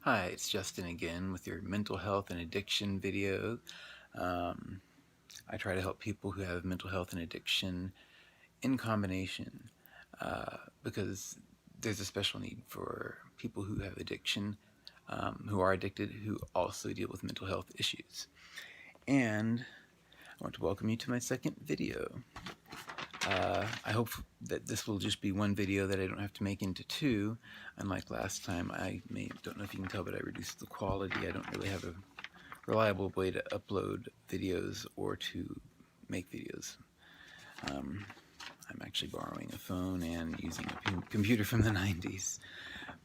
Hi, it's Justin again with your mental health and addiction video. Um, I try to help people who have mental health and addiction in combination because there's a special need for people who have addiction, who are addicted, who also deal with mental health issues. And I want to welcome you to my second video. I hope that this will just be one video that I don't have to make into two. Unlike last time, don't know if you can tell, but I reduced the quality. I don't really have a reliable way to upload videos or to make videos. I'm actually borrowing a phone and using a computer from the 90s.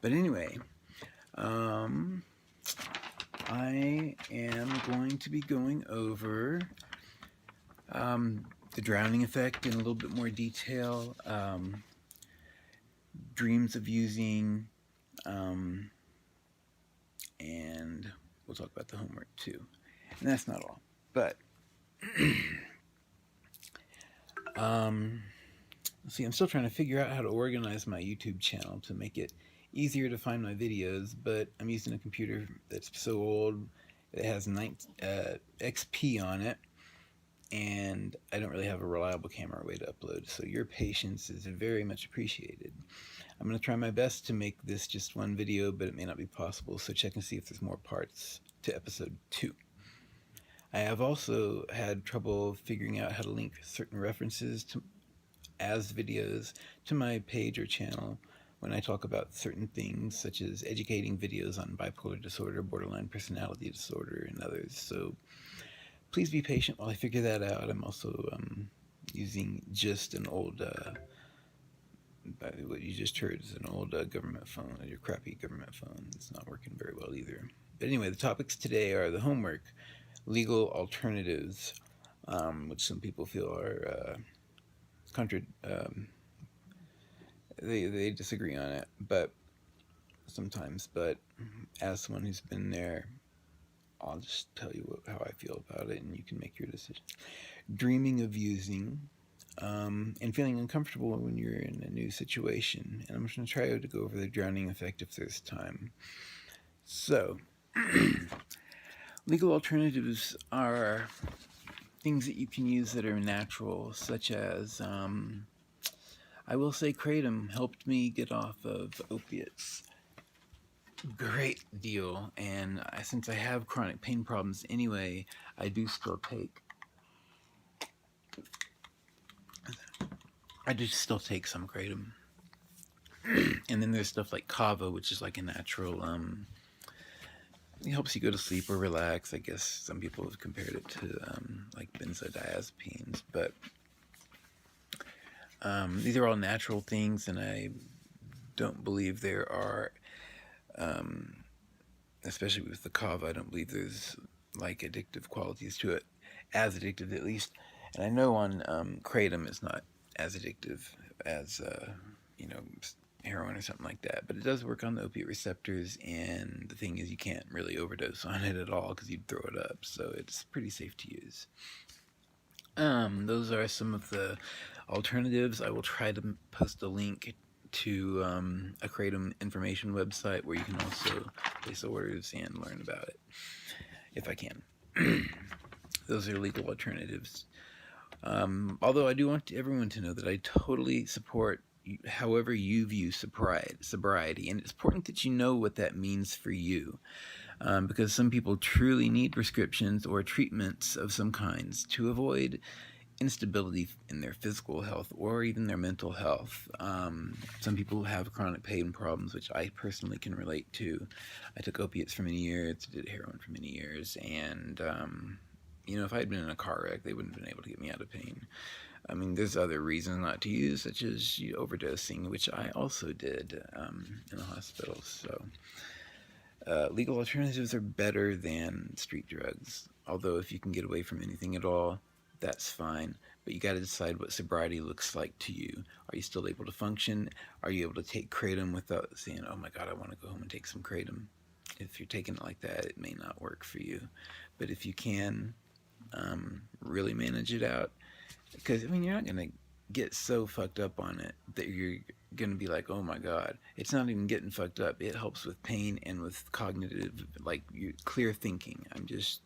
But anyway, I am going to be going over the drowning effect in a little bit more detail, dreams of using, and we'll talk about the homework too. And that's not all. But see, I'm still trying to figure out how to organize my YouTube channel to make it easier to find my videos, but I'm using a computer that's so old. It has XP on it, and I don't really have a reliable camera way to upload, so your patience is very much appreciated. I'm going to try my best to make this just one video, but it may not be possible, so check and see if there's more parts to episode 2. I have also had trouble figuring out how to link certain references as videos to my page or channel when I talk about certain things, such as educating videos on bipolar disorder, borderline personality disorder, and others. So please be patient while I figure that out. I'm also using just an old, what you just heard is an old government phone, your crappy government phone. It's not working very well either. But anyway, the topics today are the homework, legal alternatives, which some people feel are they disagree on it, but sometimes. But as someone who's been there, I'll just tell you how I feel about it, and you can make your decision. Dreaming of using, and feeling uncomfortable when you're in a new situation. And I'm just going to try to go over the drowning effect if there's time. So, legal alternatives are things that you can use that are natural, such as, I will say Kratom helped me get off of opiates. Great deal. And since I have chronic pain problems anyway, I do still take some Kratom. And then there's stuff like Kava, which is like a natural, it helps you go to sleep or relax. I guess some people have compared it to like benzodiazepines, but these are all natural things, and I don't believe there are, especially with the Kava, I don't believe there's like addictive qualities to it, as addictive at least. And I know on Kratom it's not as addictive as heroin or something like that, but it does work on the opiate receptors, and the thing is you can't really overdose on it at all because you'd throw it up, so it's pretty safe to use. Those are some of the alternatives. I will try to post a link to a Kratom information website where you can also place orders and learn about it, if I can. Those are legal alternatives. Although I do want everyone to know that I totally support however you view sobriety, and it's important that you know what that means for you, because some people truly need prescriptions or treatments of some kinds to avoid instability in their physical health or even their mental health. Some people have chronic pain problems, which I personally can relate to. I took opiates for many years, did heroin for many years, and if I had been in a car wreck, they wouldn't have been able to get me out of pain. I mean, there's other reasons not to use, such as overdosing, which I also did in the hospital. So, legal alternatives are better than street drugs. Although, if you can get away from anything at all, that's fine. But you got to decide what sobriety looks like to you. Are you still able to function? Are you able to take Kratom without saying, "Oh my God, I want to go home and take some Kratom"? If you're taking it like that, it may not work for you. But if you can really manage it out, because you're not gonna get so fucked up on it that you're going to be like, oh my God. It's not even getting fucked up. It helps with pain and with cognitive, like, clear thinking. I'm just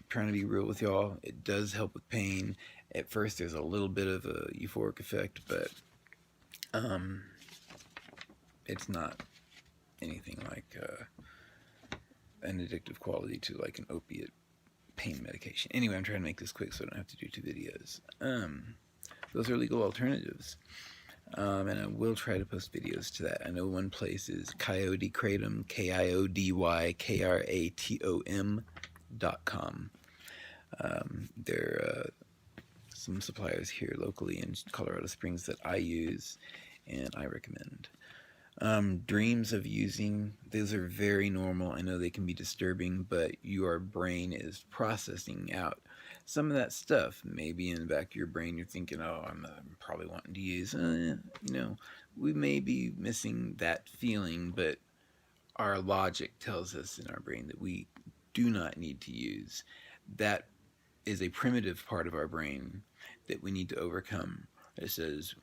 trying to be real with y'all. It does help with pain. At first, there's a little bit of a euphoric effect, but it's not anything like an addictive quality to like an opiate pain medication. Anyway, I'm trying to make this quick so I don't have to do 2 videos. Those are legal alternatives. And I will try to post videos to that. I know one place is Coyote Kratom, KIODYKRATOM.com. There are some suppliers here locally in Colorado Springs that I use and I recommend. Dreams of using, those are very normal. I know they can be disturbing, but your brain is processing out some of that stuff. Maybe in the back of your brain you're thinking, oh, I'm probably wanting to use, we may be missing that feeling, but our logic tells us in our brain that we do not need to use. That is a primitive part of our brain that we need to overcome. It says,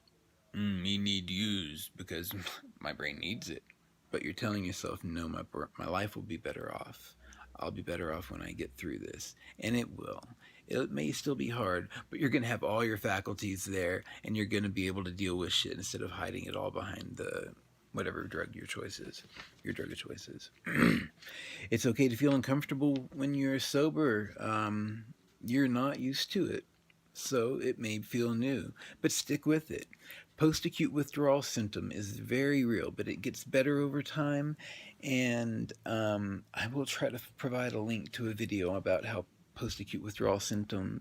you need to use because my brain needs it. But you're telling yourself, no, my life will be better off. I'll be better off when I get through this. And it will. It may still be hard, but you're going to have all your faculties there, and you're going to be able to deal with shit instead of hiding it all behind the whatever drug your drug of choice is. It's okay to feel uncomfortable when you're sober. You're not used to it, so it may feel new, but stick with it. Post-acute withdrawal symptom is very real, but it gets better over time, and I will try to provide a link to a video about how post-acute withdrawal symptom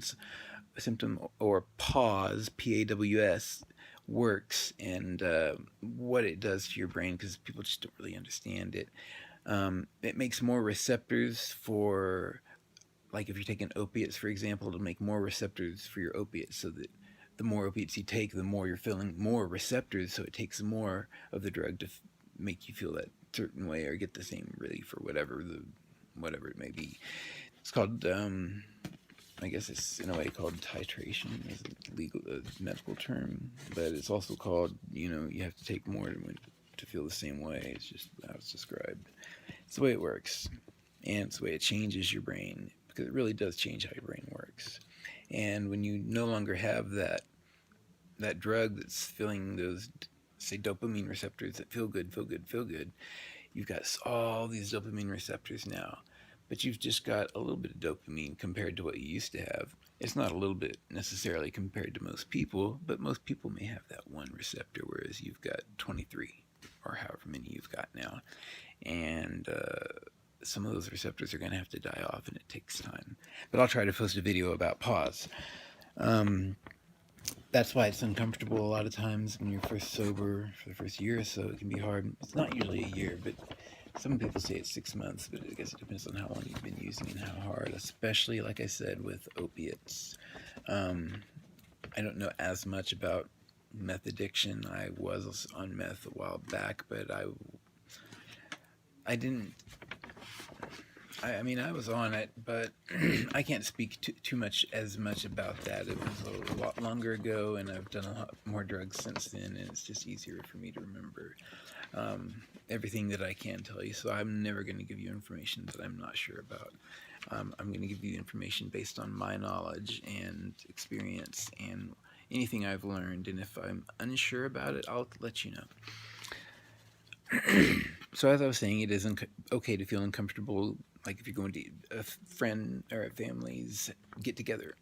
or PAWS, P-A-W-S, works, and what it does to your brain, because people just don't really understand it. It makes more receptors for, like if you're taking opiates, for example, it'll make more receptors for your opiates, so that the more opiates you take, the more you're feeling more receptors, so it takes more of the drug to make you feel that certain way or get the same relief or whatever it may be. It's called, I guess it's in a way called titration, is a legal medical term, but it's also called, you have to take more to feel the same way. It's just how it's described. It's the way it works, and it's the way it changes your brain, because it really does change how your brain works. And when you no longer have that drug that's filling those, say, dopamine receptors that feel good, you've got all these dopamine receptors now, but you've just got a little bit of dopamine compared to what you used to have. It's not a little bit necessarily compared to most people, but most people may have that one receptor, whereas you've got 23 or however many you've got now. And some of those receptors are going to have to die off, and it takes time. But I'll try to post a video about PAWS. That's why it's uncomfortable a lot of times when you're first sober for the first year or so. It can be hard. It's not usually a year, but some people say it's 6 months, but I guess it depends on how long you've been using and how hard, especially, like I said, with opiates. I don't know as much about meth addiction. I was on meth a while back, but I didn't... I was on it, but I can't speak too much about that. It was a lot longer ago, and I've done a lot more drugs since then, and it's just easier for me to remember everything that I can tell you. So I'm never going to give you information that I'm not sure about. I'm going to give you information based on my knowledge and experience and anything I've learned, and if I'm unsure about it, I'll let you know. So as I was saying, it is okay to feel uncomfortable, like if you're going to a friend or a family's get-together.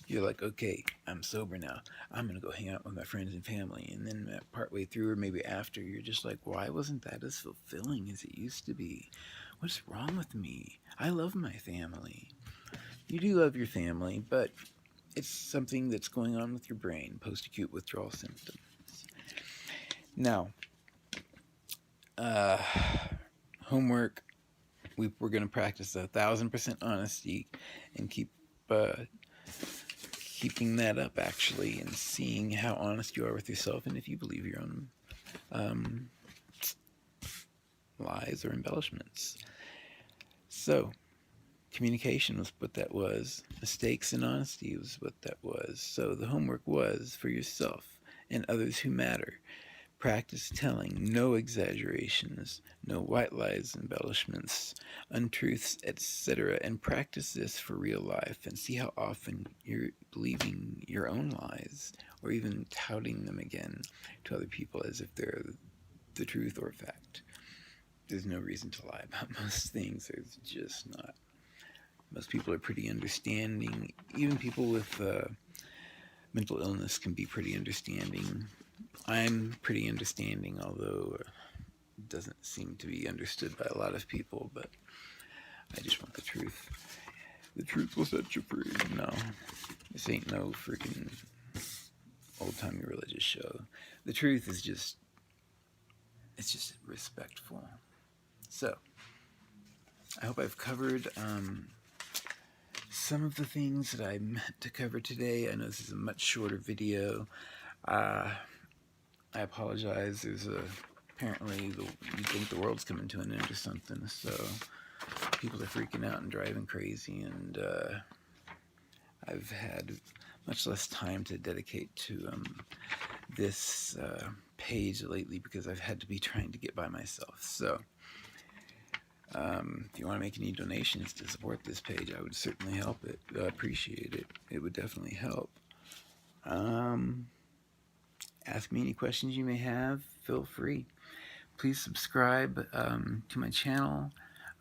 You're like, okay, I'm sober now. I'm going to go hang out with my friends and family. And then partway through or maybe after, you're just like, why wasn't that as fulfilling as it used to be? What's wrong with me? I love my family. You do love your family, but it's something that's going on with your brain, post-acute withdrawal symptoms. Now, homework, we're going to practice 1,000% honesty and keeping that up, actually, and seeing how honest you are with yourself and if you believe your own lies or embellishments. So, Communication was what that was. Mistakes and honesty was what that was. So the homework was for yourself and others who matter. Practice telling, no exaggerations, no white lies, embellishments, untruths, etc. And practice this for real life and see how often you're believing your own lies or even touting them again to other people as if they're the truth or fact. There's no reason to lie about most things. There's just not. Most people are pretty understanding. Even people with mental illness can be pretty understanding. I'm pretty understanding, although it doesn't seem to be understood by a lot of people, but I just want the truth. The truth will set you free. No, this ain't no freaking old-timey religious show. The truth is just, it's just respectful. So, I hope I've covered some of the things that I meant to cover today. I know this is a much shorter video. I apologize. There's apparently you think the world's coming to an end or something, so people are freaking out and driving crazy, and I've had much less time to dedicate to this page lately because I've had to be trying to get by myself. So if you want to make any donations to support this page, I would certainly help it. Appreciate it. It would definitely help. Ask me any questions you may have. Feel free. Please subscribe to my channel.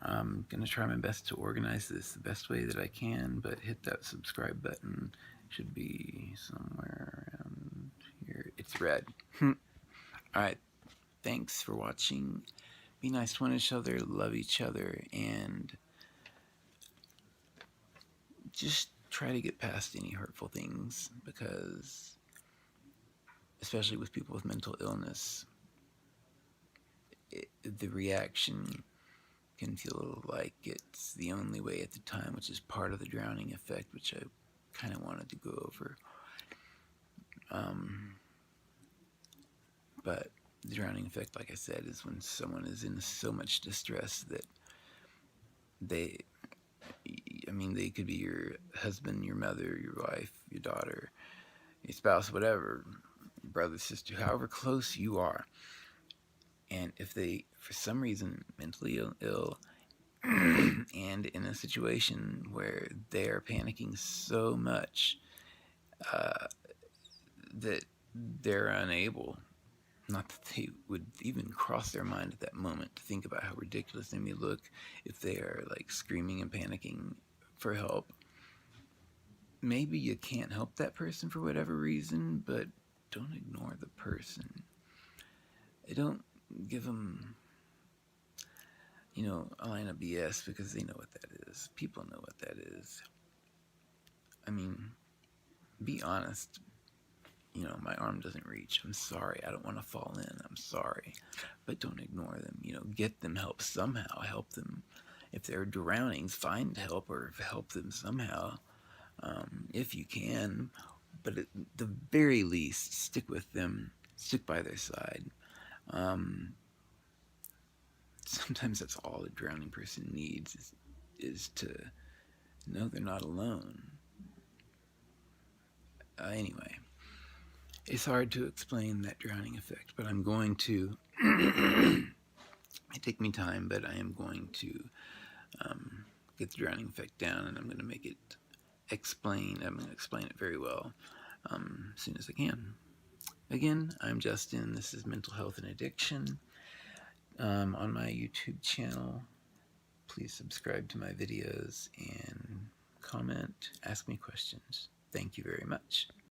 I'm going to try my best to organize this the best way that I can, but hit that subscribe button. It should be somewhere around here. It's red. Alright, thanks for watching. Be nice to each other, love each other, and just try to get past any hurtful things, because especially with people with mental illness, the reaction can feel like it's the only way at the time, which is part of the drowning effect, which I kind of wanted to go over. But the drowning effect, like I said, is when someone is in so much distress that they could be your husband, your mother, your wife, your daughter, your spouse, whatever, brother, sister, however close you are. And if they, for some reason, mentally ill and in a situation where they're panicking so much that they're unable, not that they would even cross their mind at that moment to think about how ridiculous they may look if they are like screaming and panicking for help. Maybe you can't help that person for whatever reason, but don't ignore the person. Don't give them, a line of BS, because they know what that is. People know what that is. I mean, be honest. My arm doesn't reach. I'm sorry. I don't want to fall in. I'm sorry. But don't ignore them. Get them help somehow. Help them. If they're drowning, find help or help them somehow, if you can. But at the very least, stick with them. Stick by their side. Sometimes that's all a drowning person needs is to know they're not alone. Anyway, it's hard to explain that drowning effect, but I'm going to. It take me time, but I am going to get the drowning effect down, and I'm going to make it explain. I'm going to explain it very well as soon as I can. Again, I'm Justin. This is Mental Health and Addiction. On my YouTube channel, please subscribe to my videos and comment, ask me questions. Thank you very much.